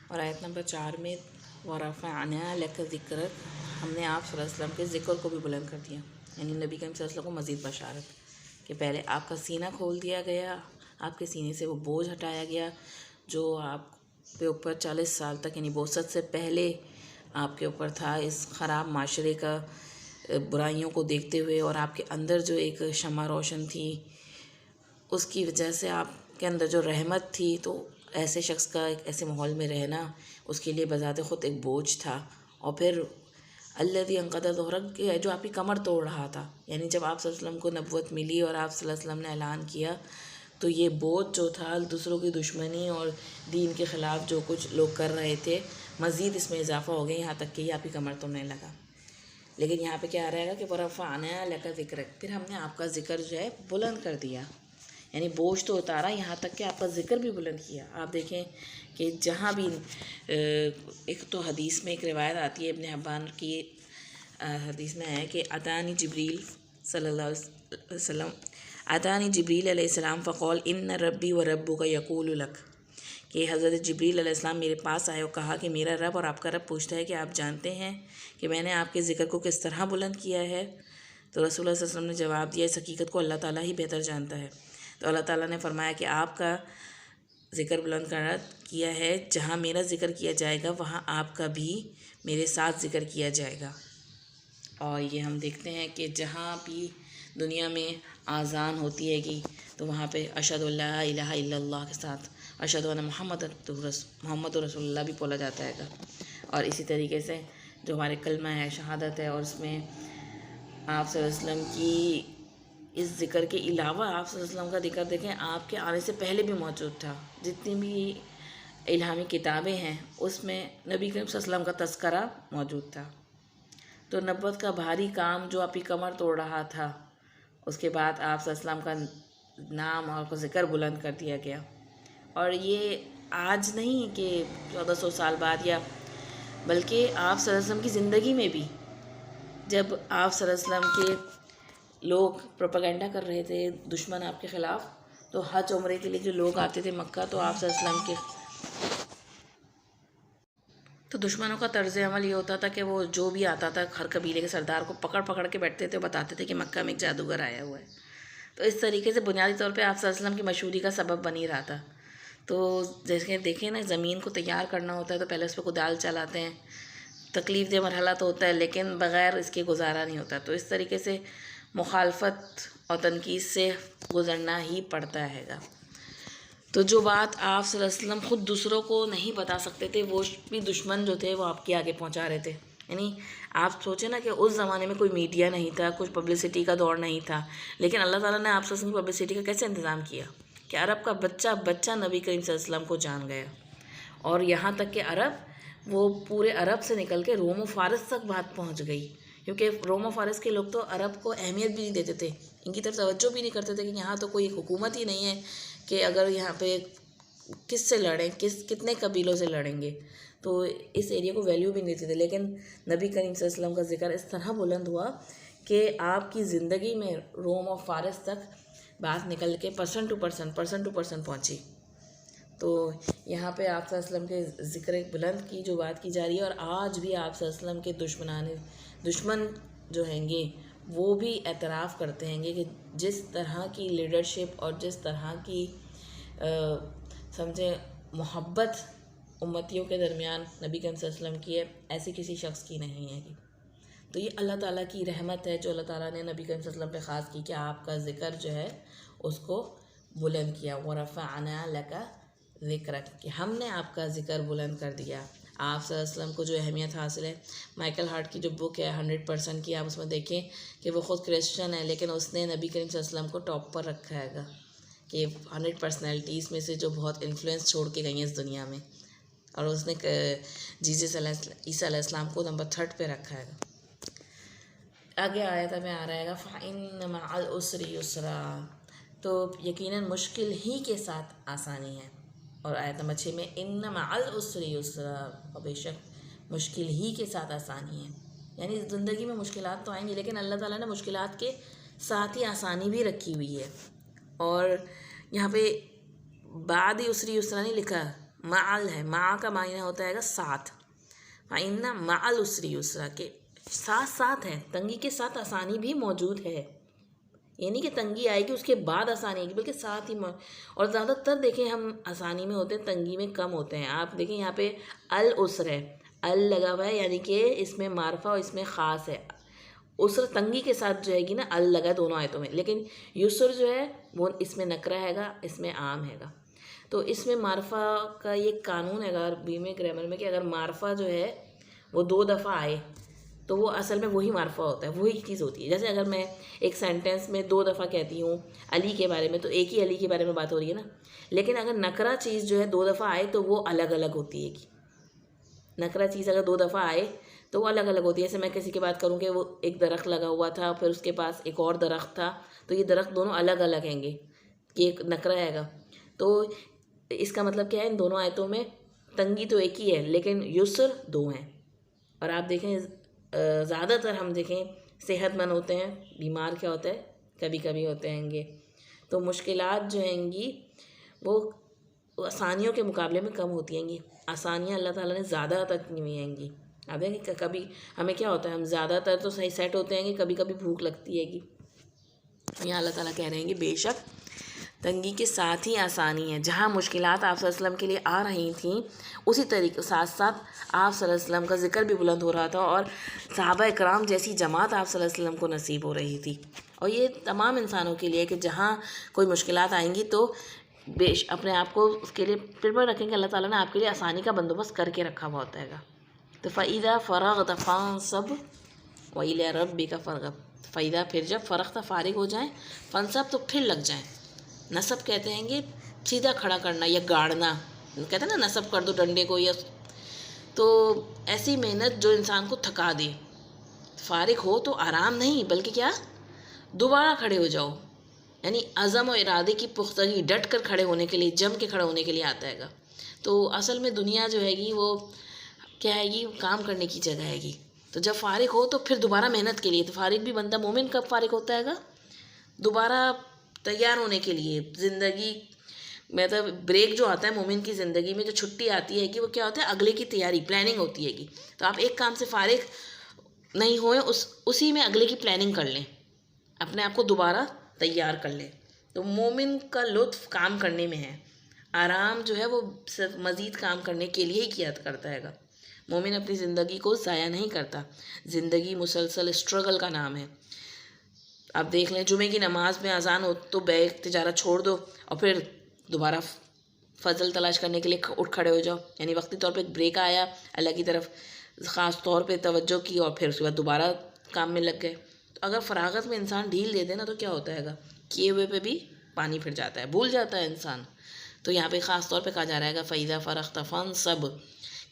اور آیت نمبر 4 میں وَرَفَعْنَا لَكَ ذِكْرَكَ، ہم نے آپ صلی اللہ علیہ وسلم کے ذکر کو بھی بلند کر دیا، یعنی نبی کریم صلی اللہ علیہ وسلم کو مزید بشارت کہ پہلے آپ کا سینہ کھول دیا گیا، آپ کے سینے سے وہ بوجھ ہٹایا گیا جو آپ کے اوپر 40 سال تک یعنی بعثت سے پہلے آپ کے اوپر تھا، اس خراب معاشرے کا برائیوں کو دیکھتے ہوئے، اور آپ کے اندر جو ایک شمع روشن تھی اس کی وجہ سے آپ کے اندر جو رحمت تھی، تو ایسے شخص کا ایک ایسے ماحول میں رہنا اس کے لیے بذات خود ایک بوجھ تھا۔ اور پھر الذی انقض ظہرک جو آپ کی کمر توڑ رہا تھا، یعنی جب آپ صلی اللہ علیہ وسلم کو نبوت ملی اور آپ صلی اللہ علیہ وسلم نے اعلان کیا تو یہ بوجھ جو تھا دوسروں کی دشمنی اور دین کے خلاف جو کچھ لوگ کر رہے تھے، مزید اس میں اضافہ ہو گیا، یہاں تک کہ یہ آپ کی کمر توڑنے لگا۔ لیکن یہاں پہ کیا رہے گا کہ وَرَفَعْنَا لَكَ ذِكْرَكَ، پھر ہم نے آپ کا ذکر جو ہے بلند کر دیا، یعنی بوجھ تو اتارا، یہاں تک کہ آپ کا ذکر بھی بلند کیا۔ آپ دیکھیں کہ جہاں بھی ایک تو حدیث میں ایک روایت آتی ہے ابن حبان کی حدیث میں ہے کہ اتانی جبریل صلی اللہ علیہ وسلم اتانی جبریل علیہ السلام فقال ان ربی و ربک یقول لک، کہ حضرت جبریل علیہ السلام میرے پاس آئے اور کہا کہ میرا رب اور آپ کا رب پوچھتا ہے کہ آپ جانتے ہیں کہ میں نے آپ کے ذکر کو کس طرح بلند کیا ہے؟ تو رسول اللہ صلی اللہ علیہ وسلم نے جواب دیا اس حقیقت کو اللہ تعالیٰ ہی بہتر جانتا ہے۔ تو اللہ تعالیٰ نے فرمایا کہ آپ کا ذکر بلند کیا ہے، جہاں میرا ذکر کیا جائے گا وہاں آپ کا بھی میرے ساتھ ذکر کیا جائے گا۔ اور یہ ہم دیکھتے ہیں کہ جہاں بھی دنیا میں آذان ہوتی ہے گی تو وہاں پہ اشہد لا الہ الا اللہ کے ساتھ اشہد ان محمد رسول اللہ بھی بولا جاتا ہے گا۔ اور اسی طریقے سے جو ہمارے کلمہ ہے شہادت ہے، اور اس میں آپ صلی اللہ علیہ وسلم کی اس ذکر کے علاوہ آپ صلی اللہ علیہ وسلم کا ذکر دیکھیں آپ کے آنے سے پہلے بھی موجود تھا، جتنی بھی الہامی کتابیں ہیں اس میں نبی کریم صلی اللہ علیہ وسلم کا تذکرہ موجود تھا۔ تو نبوت کا بھاری کام جو آپ کی کمر توڑ رہا تھا، اس کے بعد آپ صلی اللہ علیہ وسلم کا نام اور ذکر بلند کر دیا گیا۔ اور یہ آج نہیں کہ 1400 سال بعد، یا بلکہ آپ صلی اللہ علیہ وسلم کی زندگی میں بھی جب آپ صلی اللہ علیہ وسلم کے لوگ پروپیگنڈا کر رہے تھے دشمن آپ کے خلاف، تو حج عمرے کے لیے جو لوگ آتے تھے مکہ، تو آپ صلی اللہ علیہ وسلم کے تو دشمنوں کا طرز عمل یہ ہوتا تھا کہ وہ جو بھی آتا تھا ہر قبیلے کے سردار کو پکڑ کے بیٹھتے تھے، بتاتے تھے کہ مکہ میں ایک جادوگر آیا ہوا ہے۔ تو اس طریقے سے بنیادی طور پہ آپ صلی اللہ علیہ وسلم کی مشہوری کا سبب بنی رہا تھا۔ تو جیسے دیکھیں نا، زمین کو تیار کرنا ہوتا ہے تو پہلے اس پہ کدال چلاتے ہیں، تکلیف دہ مرحلہ تو ہوتا ہے لیکن بغیر اس کے گزارا نہیں ہوتا۔ تو اس طریقے سے مخالفت اور تنقید سے گزرنا ہی پڑتا ہے گا۔ تو جو بات آپ صلی اللہ علیہ وسلم خود دوسروں کو نہیں بتا سکتے تھے، وہ بھی دشمن جو تھے وہ آپ کے آگے پہنچا رہے تھے۔ یعنی آپ سوچیں نا کہ اس زمانے میں کوئی میڈیا نہیں تھا، کچھ پبلسٹی کا دور نہیں تھا، لیکن اللہ تعالیٰ نے آپ صلی اللہ علیہ وسلم کی پبلسٹی کا کیسے انتظام کیا کہ عرب کا بچہ نبی کریم صلی اللہ علیہ وسلم کو جان گیا، اور یہاں تک کہ عرب وہ پورے عرب سے نکل کے روم و فارس تک بات پہنچ گئی، کیونکہ روم و فارس کے لوگ تو عرب کو اہمیت بھی نہیں دیتے تھے، ان کی طرف توجہ بھی نہیں کرتے تھے کہ یہاں تو کوئی حکومت ہی نہیں ہے کہ اگر یہاں پہ کس سے لڑیں، کتنے قبیلوں سے لڑیں گے، تو اس ایریا کو ویلیو بھی نہیں دیتے تھے۔ لیکن نبی کریم صلی اللہ علیہ وسلم کا ذکر اس طرح بلند ہوا کہ آپ کی زندگی میں روم اور فارس تک بات نکل کے پرسن ٹو پرسن پہنچی۔ تو یہاں پہ آپ صلی اللہ علیہ وسلم کے ذکر بلند کی جو بات کی جا رہی ہے، اور آج بھی آپ صلی اللہ علیہ وسلم کے دشمن جو ہیں گے وہ بھی اعتراف کرتے ہیں گے کہ جس طرح کی لیڈرشپ اور جس طرح کی سمجھیں محبت امتیوں کے درمیان نبی کریم صلی اللہ علیہ وسلم کی ہے، ایسی کسی شخص کی نہیں ہے۔ تو یہ اللہ تعالیٰ کی رحمت ہے جو اللہ تعالیٰ نے نبی کریم صلی اللہ علیہ وسلم پہ خاص کی کہ آپ کا ذکر جو ہے اس کو بلند کیا۔ وَرَفَعْنَا لَكَ ذِكْرَكَ، کہ ہم نے آپ کا ذکر بلند کر دیا۔ آپ صلی اللہ علیہ وسلم کو جو اہمیت حاصل ہے، مائیکل ہارٹ کی جو بک ہے 100% کی، آپ اس میں دیکھیں کہ وہ خود کرسچن ہے لیکن اس نے نبی کریم صلی اللہ علیہ وسلم کو ٹاپ پر رکھا ہے گا کہ 100 پرسنالٹیز میں سے جو بہت انفلوئنس چھوڑ کے گئی ہیں اس دنیا میں، اور اس نے عیسیٰ علیہ السلام کو نمبر 3 پہ رکھا ہے گا۔ آگے آیت میں آ رہا ہے گا فَإِنَّ مَعَ الْعُسْرِ يُسْرًا، تو یقیناً مشکل ہی کے ساتھ آسانی ہے۔ اور آیت نمبر 6 میں اِنَّ مَعَ الْعُسْرِ يُسْرًا، اور بے شک مشکل ہی کے ساتھ آسانی ہے۔ یعنی زندگی میں مشکلات تو آئیں گی لیکن اللہ تعالیٰ نے مشکلات کے ساتھ ہی آسانی بھی رکھی ہوئی ہے۔ اور یہاں پہ بعد ہی عسری یسرا نہیں لکھا، معل ہے، مع کا معنی ہوتا ہے گا ساتھ، فَإِنَّ مَعَ الْعُسْرِ یسرا، کہ ساتھ ساتھ ہے، تنگی کے ساتھ آسانی بھی موجود ہے، یعنی کہ تنگی آئے گی اس کے بعد آسانی آئے گی، بلکہ ساتھ ہی اور زیادہ تر دیکھیں ہم آسانی میں ہوتے ہیں، تنگی میں کم ہوتے ہیں۔ آپ دیکھیں یہاں پہ العسر ہے، ال لگا ہوا ہے، یعنی کہ اس میں معرفہ اور اس میں خاص ہے۔ عسر تنگی کے ساتھ جو ہے گی نا، ال لگا ہے دونوں آیتوں میں، لیکن یسر جو ہے وہ اس میں نکرہ ہے گا، اس میں عام ہے گا۔ تو اس میں معرفہ کا یہ قانون ہے گا عربی میں، گرامر میں، کہ اگر معرفہ جو ہے وہ 2 دفعہ آئے تو وہ اصل میں وہی معرفہ ہوتا ہے، وہی چیز ہوتی ہے۔ جیسے اگر میں ایک سینٹینس میں 2 دفعہ کہتی ہوں علی کے بارے میں، تو ایک ہی علی کے بارے میں بات ہو رہی ہے نا، لیکن اگر نکرہ چیز جو ہے 2 دفعہ آئے تو وہ الگ الگ ہوتی ہے گی۔ نکرہ چیز اگر 2 دفعہ آئے تو وہ الگ الگ ہوتی ہے۔ جیسے میں کسی کی بات کروں کہ وہ ایک درخت لگا ہوا تھا، پھر اس کے پاس ایک اور درخت تھا، تو یہ درخت دونوں الگ الگ ہیں گے، کہ ایک نکرہ ہے گا۔ تو اس کا مطلب کیا ہے، ان دونوں آیتوں میں تنگی تو ایک ہی ہے لیکن یسر 2 ہیں۔ اور آپ دیکھیں زیادہ تر ہم دیکھیں صحت مند ہوتے ہیں، بیمار کیا ہوتا ہے کبھی کبھی ہوتے ہیں گے، تو مشکلات جو ہیں گی وہ آسانیوں کے مقابلے میں کم ہوتی ہیں گی۔ آسانیاں اللہ تعالیٰ نے زیادہ تک نہیں ہوئی ہیں گی۔ آپ دیکھیں کہ کبھی ہمیں کیا ہوتا ہے، ہم زیادہ تر تو صحیح سیٹ ہوتے ہیں گے، کبھی کبھی بھوک لگتی ہے گی۔ یہاں اللہ تعالیٰ کہہ رہے ہیں کہ بے شک تنگی کے ساتھ ہی آسانی ہے۔ جہاں مشکلات آپ صلی اللہ علیہ وسلم کے لیے آ رہی تھیں، اسی طریقے ساتھ ساتھ آپ صلی اللہ علیہ وسلم کا ذکر بھی بلند ہو رہا تھا، اور صحابہ اکرام جیسی جماعت آپ صلی اللہ علیہ وسلم کو نصیب ہو رہی تھی۔ اور یہ تمام انسانوں کے لیے کہ جہاں کوئی مشکلات آئیں گی تو اپنے آپ کو اس کے لیے پریپیئر رکھیں کہ اللہ تعالیٰ نے آپ کے لیے آسانی کا بندوبست کر کے رکھا ہوا ہوتا ہے گا۔ تو فَإِذَا فَرَغْتَ فَانصَبْ وَإِلَىٰ رَبِّكَ فَارْغَب، فَإِذَا پھر جب فرغت فارغ ہو جائیں، فَانصَبْ تو پھر لگ جائیں۔ نصب کہتے ہیں کہ سیدھا کھڑا کرنا یا گاڑنا، کہتے ہیں نا نصب کر دو ڈنڈے کو، یا تو ایسی محنت جو انسان کو تھکا دے۔ فارغ ہو تو آرام نہیں بلکہ کیا، دوبارہ کھڑے ہو جاؤ، یعنی عزم و ارادے کی پختگی، ڈٹ کر کھڑے ہونے کے لیے، جم کے کھڑے ہونے کے لیے آتا ہے گا۔ تو اصل میں دنیا جو ہے گی وہ کیا ہے گی، کام کرنے کی جگہ ہے گی۔ تو جب فارغ ہو تو پھر دوبارہ محنت کے لیے، تو فارغ بھی بندہ مومن کب فارغ ہوتا ہے گا، دوبارہ تیار ہونے کے لیے۔ زندگی مطلب بریک جو آتا ہے مومن کی زندگی میں، جو چھٹی آتی ہے کہ وہ کیا ہوتا ہے، اگلے کی تیاری، پلاننگ ہوتی ہے گی۔ تو آپ ایک کام سے فارغ نہیں ہوئے، اسی میں اگلے کی پلاننگ کر لیں، اپنے آپ کو دوبارہ تیار کر لیں۔ تو مومن کا لطف کام کرنے میں ہے، آرام جو ہے وہ صرف مزید کام کرنے کے لیے ہی کیا کرتا ہے گا۔ مومن اپنی زندگی کو ضائع نہیں کرتا، زندگی مسلسل اسٹرگل کا نام ہے۔ آپ دیکھ لیں جمعے کی نماز میں اذان ہو تو بیع تجارت چھوڑ دو اور پھر دوبارہ فضل تلاش کرنے کے لیے اٹھ کھڑے ہو جاؤ، یعنی وقتی طور پہ ایک بریک آیا، اللہ کی طرف خاص طور پہ توجہ کی، اور پھر اس کے بعد دوبارہ کام میں لگ گئے۔ تو اگر فراغت میں انسان ڈھیل دے دے نا تو کیا ہوتا ہے گا، کیے ہوئے پہ بھی پانی پھر جاتا ہے، بھول جاتا ہے انسان۔ تو یہاں پہ خاص طور پہ کہا جا رہا ہے گا فَإِذَا فَرَغْتَ فَانصَبْ،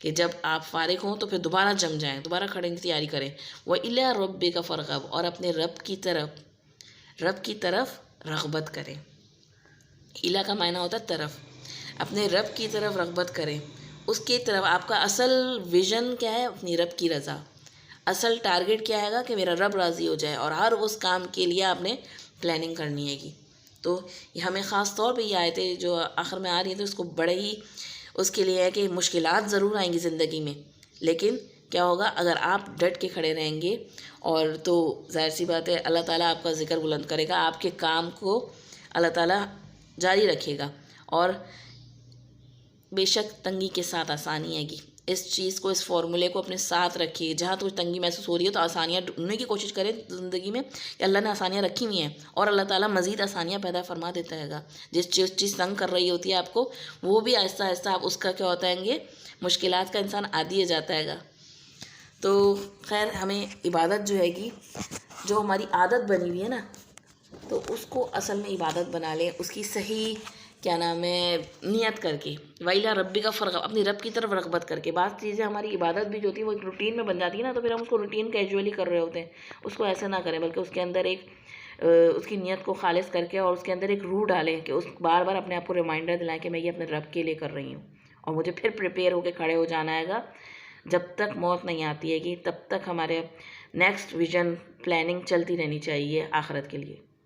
کہ جب آپ فارغ ہوں تو پھر دوبارہ جم جائیں، دوبارہ کھڑے کی تیاری کریں۔ وَإِلَىٰ رَبِّكَ فَارْغَب، اور اپنے رب کی طرف رغبت کریں۔ الہ کا معنی ہوتا ہے طرف، اپنے رب کی طرف رغبت کریں، اس کی طرف۔ آپ کا اصل ویژن کیا ہے، اپنی رب کی رضا، اصل ٹارگٹ کیا ہے گا کہ میرا رب راضی ہو جائے، اور ہر اس کام کے لیے آپ نے پلاننگ کرنی ہے گی۔ تو یہ ہمیں خاص طور پہ یہ آیتیں جو آخر میں آ رہی ہیں تو اس کو بڑے ہی اس کے لیے ہے کہ مشکلات ضرور آئیں گی زندگی میں، لیکن کیا ہوگا اگر آپ ڈٹ کے کھڑے رہیں گے، اور تو ظاہر سی بات ہے اللہ تعالیٰ آپ کا ذکر بلند کرے گا، آپ کے کام کو اللہ تعالیٰ جاری رکھے گا۔ اور بے شک تنگی کے ساتھ آسانی ہے گی، اس چیز کو، اس فارمولے کو اپنے ساتھ رکھیے۔ جہاں تو تنگی محسوس ہو رہی ہے تو آسانیاں ڈھونڈنے کی کوشش کریں زندگی میں، کہ اللہ نے آسانیاں رکھی ہوئی ہیں، اور اللہ تعالیٰ مزید آسانیاں پیدا فرما دیتا ہے گا۔ جس چیز تنگ کر رہی ہوتی ہے آپ کو، وہ بھی آہستہ آہستہ آپ اس کا کیا ہوتا ہے گے، مشکلات کا انسان عادی ہو جاتا ہے گا۔ تو خیر ہمیں عبادت جو ہے گی، جو ہماری عادت بنی ہوئی ہے نا، تو اس کو اصل میں عبادت بنا لیں، اس کی صحیح کیا نام ہے نیت کر کے، وَإِلَىٰ رَبِّكَ فَارْغَب، اپنی رب کی طرف رغبت کر کے۔ بعض چیزیں ہماری عبادت بھی جو ہوتی ہے وہ ایک روٹین میں بن جاتی ہے نا، تو پھر ہم اس کو روٹین کیجولی کر رہے ہوتے ہیں، اس کو ایسے نہ کریں، بلکہ اس کے اندر ایک اس کی نیت کو خالص کر کے، اور اس کے اندر ایک روح ڈالیں کہ اس بار بار اپنے آپ کو ریمائنڈر دلائیں کہ میں یہ اپنے رب کے لیے کر رہی ہوں، اور مجھے پھر پریپیئر ہو کے کھڑے ہو جانا ہے گا۔ جب تک موت نہیں آتی ہے کہ تب تک ہمارے نیکسٹ ویژن پلاننگ چلتی رہنی چاہیے آخرت کے لیے۔